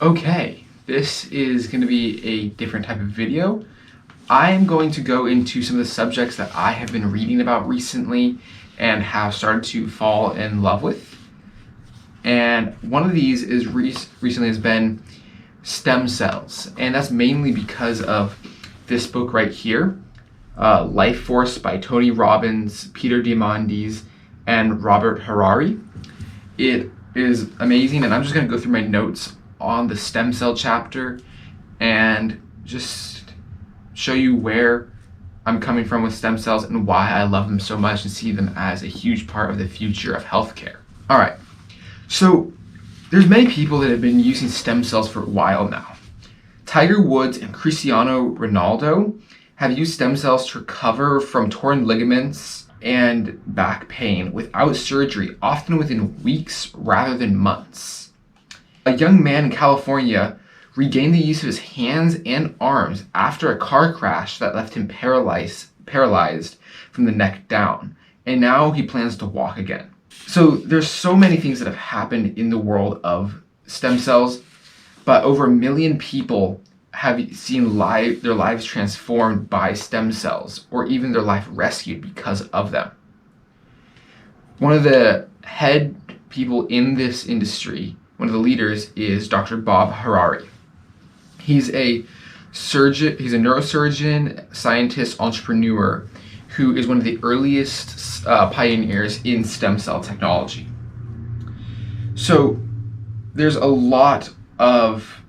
Okay, this is going to be a different type of video. I'm going to go into some of the subjects that I have been reading about recently and have started to fall in love with. And one of these is recently has been stem cells, and that's mainly because of this book right here, Life Force by Tony Robbin, Peter Diamandis, and Robert Harari. It is amazing, and I'm just going to go through my notes on the stem cell chapter and just show you where I'm coming from with stem cells and why I love them so much and see them as a huge part of the future of healthcare. All right, so there's many people that have been using stem cells for a while now. Tiger Woods and Cristiano Ronaldo have used stem cells to recover from torn ligaments and back pain without surgery, often within weeks rather than months. A young man in California regained the use of his hands and arms after a car crash that left him paralyzed from the neck down, and now he plans to walk again. So there's so many things that have happened in the world of stem cells, but over 1 million people have seen their lives transformed by stem cells, or even their life rescued because of them. One of the head people in this industry, one of the leaders, is Dr. Bob Harari. He's a surgeon, he's a neurosurgeon, scientist, entrepreneur who is one of the earliest pioneers in stem cell technology. So there's a lot of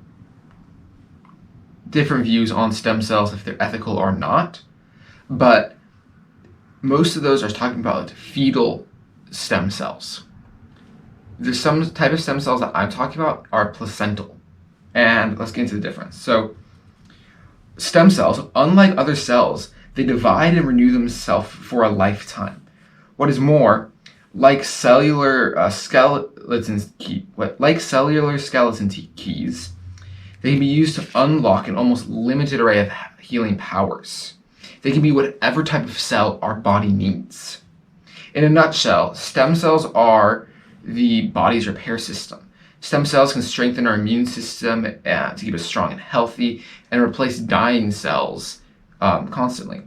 different views on stem cells, if they're ethical or not, but most of those are talking about fetal stem cells. There's some type of stem cells that I'm talking about are placental, and let's get into the difference. So stem cells, unlike other cells, they divide and renew themselves for a lifetime. What is more, like cellular skeleton keys, they can be used to unlock an almost limited array of healing powers. They can be whatever type of cell our body needs. In a nutshell, stem cells are the body's repair system. Stem cells can strengthen our immune system to keep us strong and healthy and replace dying cells constantly.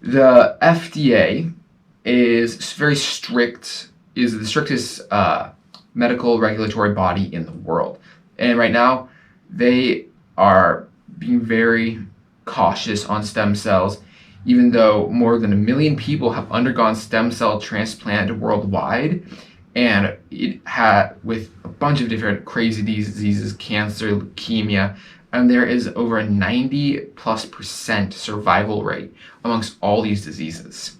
The FDA is very strict, is the strictest medical regulatory body in the world. And right now, they are being very cautious on stem cells, even though more than 1 million people have undergone stem cell transplant worldwide, and it had with a bunch of different crazy diseases, cancer, leukemia, and there is over a 90+% survival rate amongst all these diseases.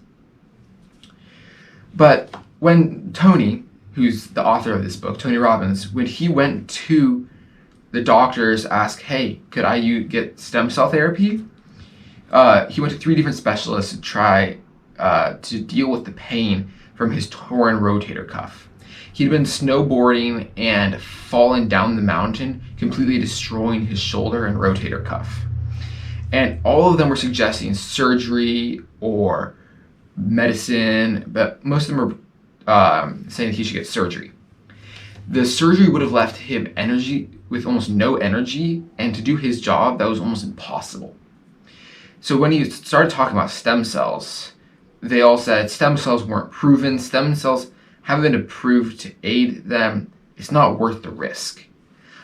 But when Tony, who's the author of this book, Tony Robbin, when he went to the doctors, asked, hey, could I get stem cell therapy? He went to 3 different specialists to try to deal with the pain from his torn rotator cuff. He'd been snowboarding and fallen down the mountain, completely destroying his shoulder and rotator cuff. And all of them were suggesting surgery or medicine, but most of them were saying that he should get surgery. The surgery would have left him with almost no energy, and to do his job, that was almost impossible. So when he started talking about stem cells, they all said stem cells weren't proven, stem cells haven't been approved to aid them, it's not worth the risk.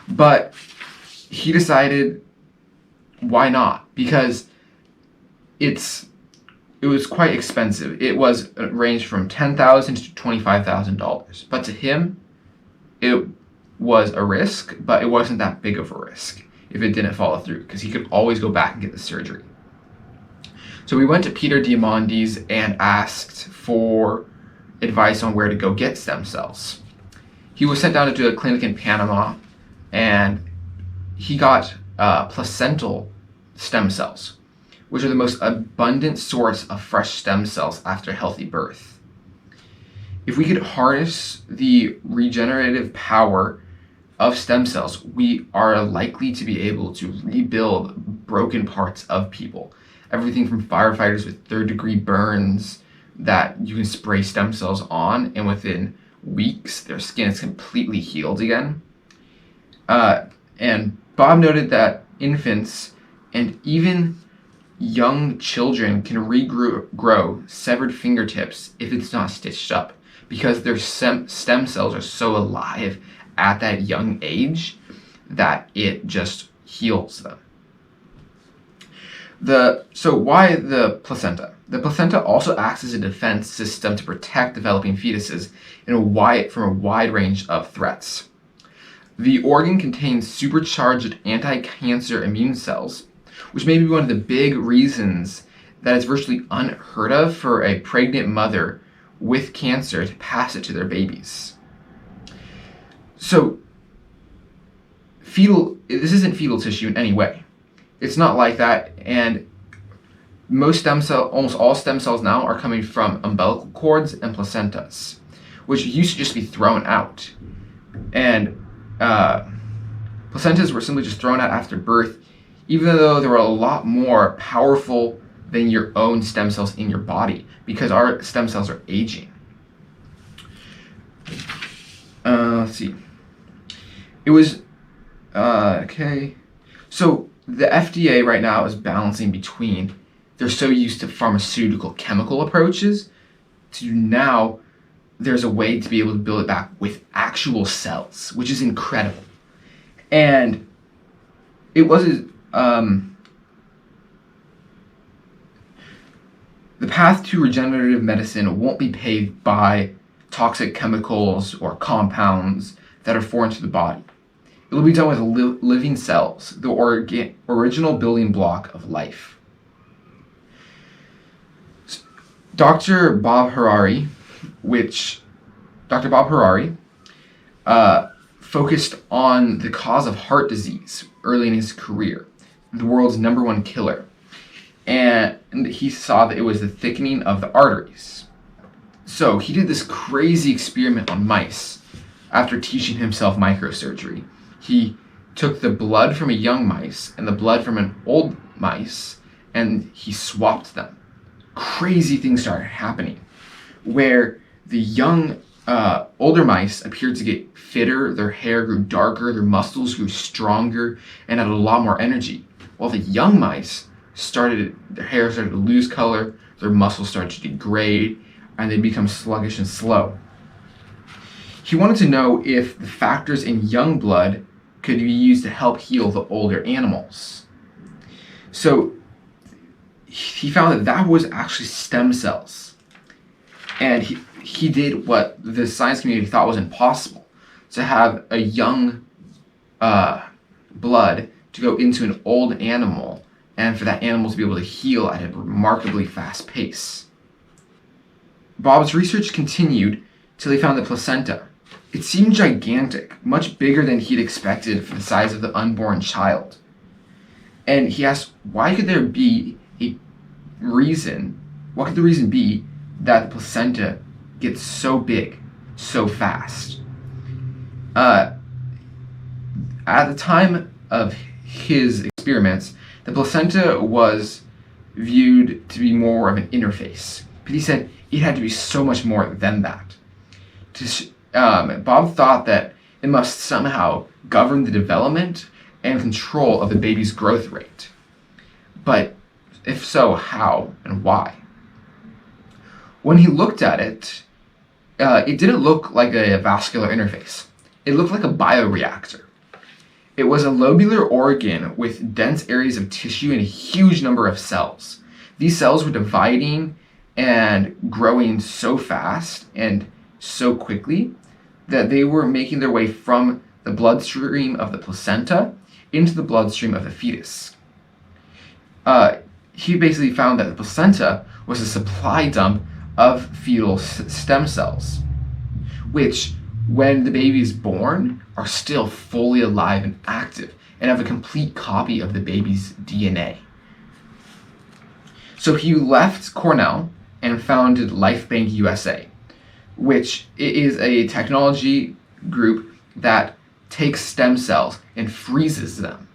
But he decided, why not? Because it was quite expensive. It ranged from $10,000 to $25,000. But to him, it was a risk, but it wasn't that big of a risk if it didn't follow through, because he could always go back and get the surgery. So we went to Peter Diamandis and asked for advice on where to go get stem cells. He was sent down to a clinic in Panama, and he got placental stem cells, which are the most abundant source of fresh stem cells after healthy birth. If we could harness the regenerative power of stem cells, we are likely to be able to rebuild broken parts of people. Everything from firefighters with 3rd-degree burns that you can spray stem cells on, and within weeks their skin is completely healed again. And Bob noted that infants and even young children can regrow severed fingertips if it's not stitched up, because their stem cells are so alive at that young age that it just heals them. So why the placenta? The placenta also acts as a defense system to protect developing fetuses from a wide range of threats. The organ contains supercharged anti-cancer immune cells, which may be one of the big reasons that it's virtually unheard of for a pregnant mother with cancer to pass it to their babies. So this isn't fetal tissue in any way. It's not like that, and almost all stem cells now are coming from umbilical cords and placentas, which used to just be thrown out. And placentas were simply just thrown out after birth, even though they were a lot more powerful than your own stem cells in your body, because our stem cells are aging. Let's see. It was okay. So the FDA right now is balancing between, they're so used to pharmaceutical chemical approaches, to now there's a way to be able to build it back with actual cells, which is incredible. And it was the path to regenerative medicine won't be paved by toxic chemicals or compounds that are foreign to the body. It will be done with living cells, the original building block of life. Dr. Bob Harari focused on the cause of heart disease early in his career, the world's #1 killer. And he saw that it was the thickening of the arteries. So he did this crazy experiment on mice after teaching himself microsurgery. He took the blood from a young mice and the blood from an old mice, and he swapped them. Crazy things started happening, where the young, older mice appeared to get fitter, their hair grew darker, their muscles grew stronger, and had a lot more energy. While the young mice their hair started to lose color, their muscles started to degrade, and they become sluggish and slow. He wanted to know if the factors in young blood could be used to help heal the older animals. So he found that was actually stem cells. And he did what the science community thought was impossible, to have a young blood to go into an old animal, and for that animal to be able to heal at a remarkably fast pace. Bob's research continued till he found the placenta. It seemed gigantic, much bigger than he'd expected for the size of the unborn child. And he asked, what could the reason be that the placenta gets so big so fast? At the time of his experiments, the placenta was viewed to be more of an interface, but he said it had to be so much more than that. Bob thought that it must somehow govern the development and control of the baby's growth rate. But if so, how and why? When he looked at it, it didn't look like a vascular interface. It looked like a bioreactor. It was a lobular organ with dense areas of tissue and a huge number of cells. These cells were dividing and growing so fast and so quickly that they were making their way from the bloodstream of the placenta into the bloodstream of the fetus. He basically found that the placenta was a supply dump of fetal stem cells, which, when the baby is born, are still fully alive and active and have a complete copy of the baby's DNA. So he left Cornell and founded Life Bank USA, which is a technology group that takes stem cells and freezes them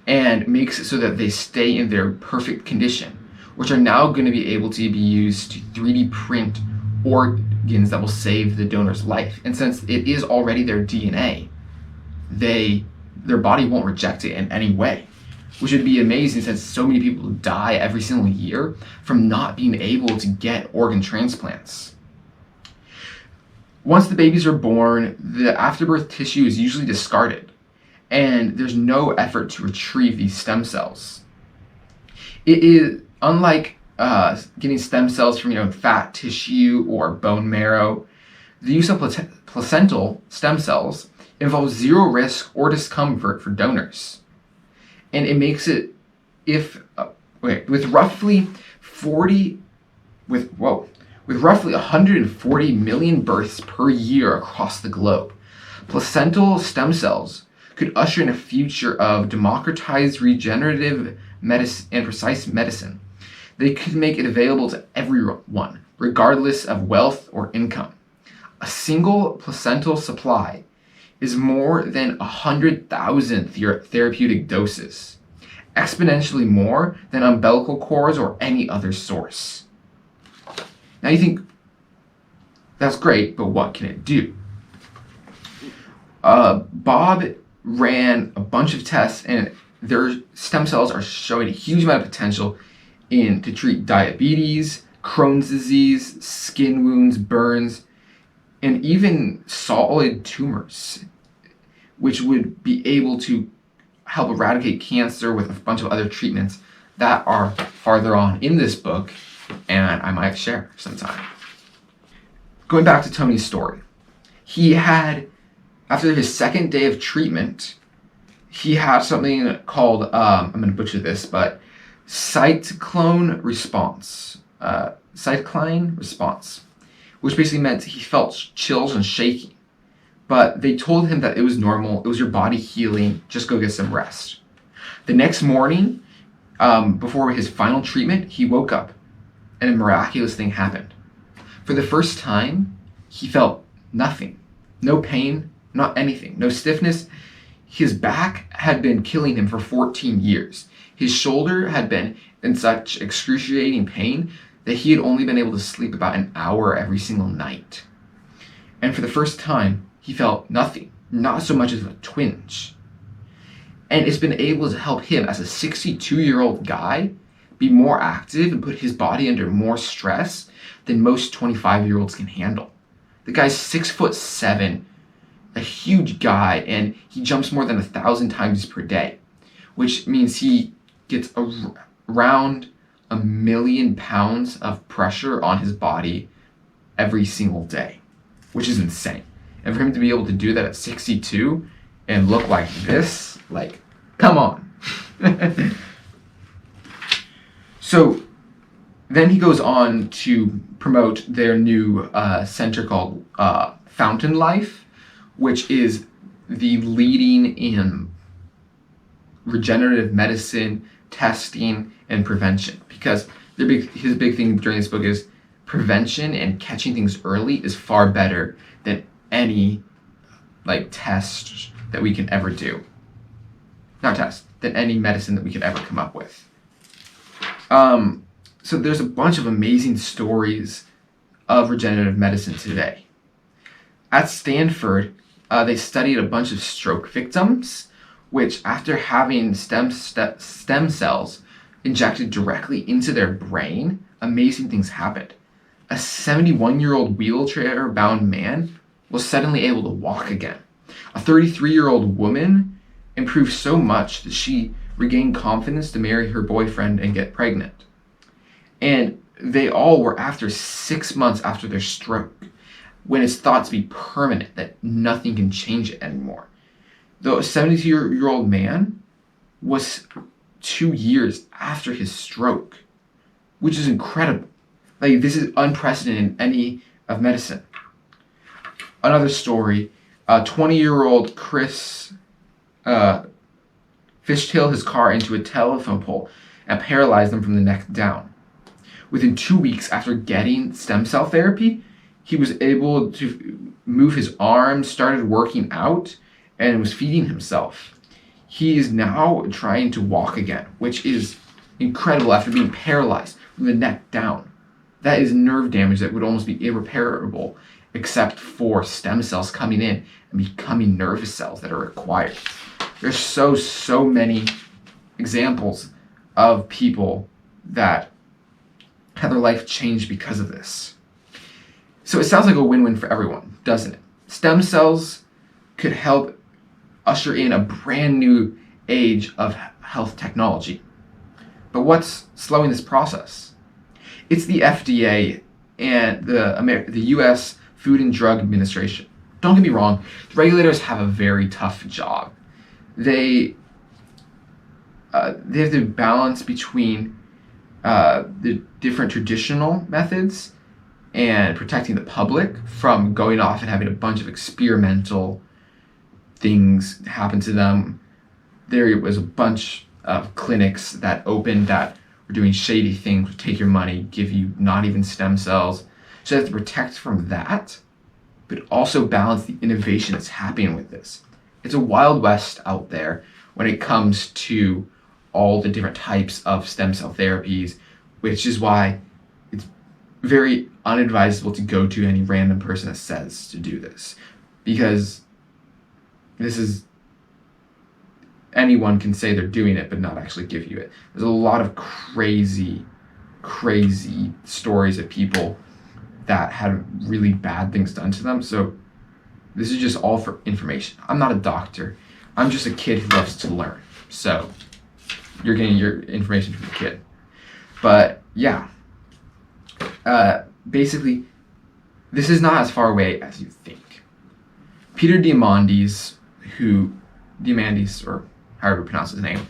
and makes it so that they stay in their perfect condition, which are now going to be able to be used to 3D print organs that will save the donor's life. And since it is already their DNA, they their body won't reject it in any way, which would be amazing since so many people die every single year from not being able to get organ transplants. Once the babies are born, the afterbirth tissue is usually discarded, and there's no effort to retrieve these stem cells. It is unlike getting stem cells from fat tissue or bone marrow. The use of placental stem cells involves zero risk or discomfort for donors, and it makes it with roughly 140 million births per year across the globe. Placental stem cells could usher in a future of democratized regenerative medicine and precise medicine. They could make it available to everyone, regardless of wealth or income. A single placental supply is more than 100,000 therapeutic doses, exponentially more than umbilical cords or any other source. Now you think, that's great, but what can it do? Bob ran a bunch of tests, and their stem cells are showing a huge amount of potential to treat diabetes, Crohn's disease, skin wounds, burns, and even solid tumors, which would be able to help eradicate cancer with a bunch of other treatments that are farther on in this book, and I might share sometime. Going back to Tony's story, after his second day of treatment, he had something called, I'm going to butcher this, but cytokine response, which basically meant he felt chills and shaking. But they told him that it was normal, it was your body healing, just go get some rest. The next morning, before his final treatment, he woke up and a miraculous thing happened. For the first time, he felt nothing. No pain, not anything, no stiffness. His back had been killing him for 14 years. His shoulder had been in such excruciating pain that he had only been able to sleep about an hour every single night. And for the first time, he felt nothing, not so much as a twinge. And it's been able to help him as a 62-year-old guy be more active and put his body under more stress than most 25-year-olds can handle. The guy's 6'7", a huge guy, and he jumps more than 1,000 times per day, which means he gets around 1 million pounds of pressure on his body every single day, which is insane. And for him to be able to do that at 62 and look like this, like, come on. So then he goes on to promote their new center called Fountain Life, which is the leading in regenerative medicine, testing, and prevention. Because his big thing during this book is prevention and catching things early is far better than any test that we can ever do. Not test, than any medicine that we could ever come up with. So there's a bunch of amazing stories of regenerative medicine today. At Stanford, they studied a bunch of stroke victims, which after having stem cells injected directly into their brain, amazing things happened. A 71-year-old wheelchair-bound man was suddenly able to walk again. A 33-year-old woman improved so much that she regained confidence to marry her boyfriend and get pregnant. And they all were after 6 months after their stroke, when it's thought to be permanent, that nothing can change it anymore. The 72-year-old man was 2 years after his stroke, which is incredible. This is unprecedented in any of medicine. Another story, 20-year-old Chris fishtailed his car into a telephone pole and paralyzed him from the neck down. Within 2 weeks after getting stem cell therapy, he was able to move his arms, started working out, and was feeding himself. He is now trying to walk again, which is incredible after being paralyzed from the neck down. That is nerve damage that would almost be irreparable, except for stem cells coming in and becoming nervous cells that are required. There's so many examples of people that had their life changed because of this. So it sounds like a win-win for everyone, doesn't it? Stem cells could help usher in a brand new age of health technology. But what's slowing this process? It's the FDA and the U.S. Food and Drug Administration. Don't get me wrong, the regulators have a very tough job. They have to balance between the different traditional methods and protecting the public from going off and having a bunch of experimental things happen to them. There was a bunch of clinics that opened that were doing shady things, would take your money, give you not even stem cells. So they have to protect from that, but also balance the innovation that's happening with this. It's a wild west out there when it comes to all the different types of stem cell therapies, which is why it's very unadvisable to go to any random person that says to do this, because this is, anyone can say they're doing it but not actually give you it. There's a lot of crazy stories of people that had really bad things done to them. So this is just all for information. I'm not a doctor. I'm just a kid who loves to learn. So you're getting your information from the kid. But yeah, basically, this is not as far away as you think. Peter Diamandis, or however you pronounce his name,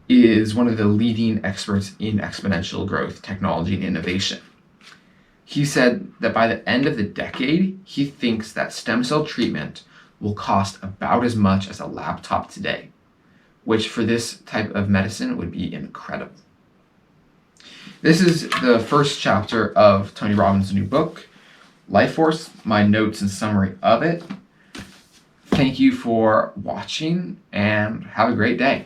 is one of the leading experts in exponential growth, technology, and innovation. He said that by the end of the decade, he thinks that stem cell treatment will cost about as much as a laptop today, which for this type of medicine would be incredible. This is the first chapter of Tony Robbins' new book, Life Force, my notes and summary of it. Thank you for watching and have a great day.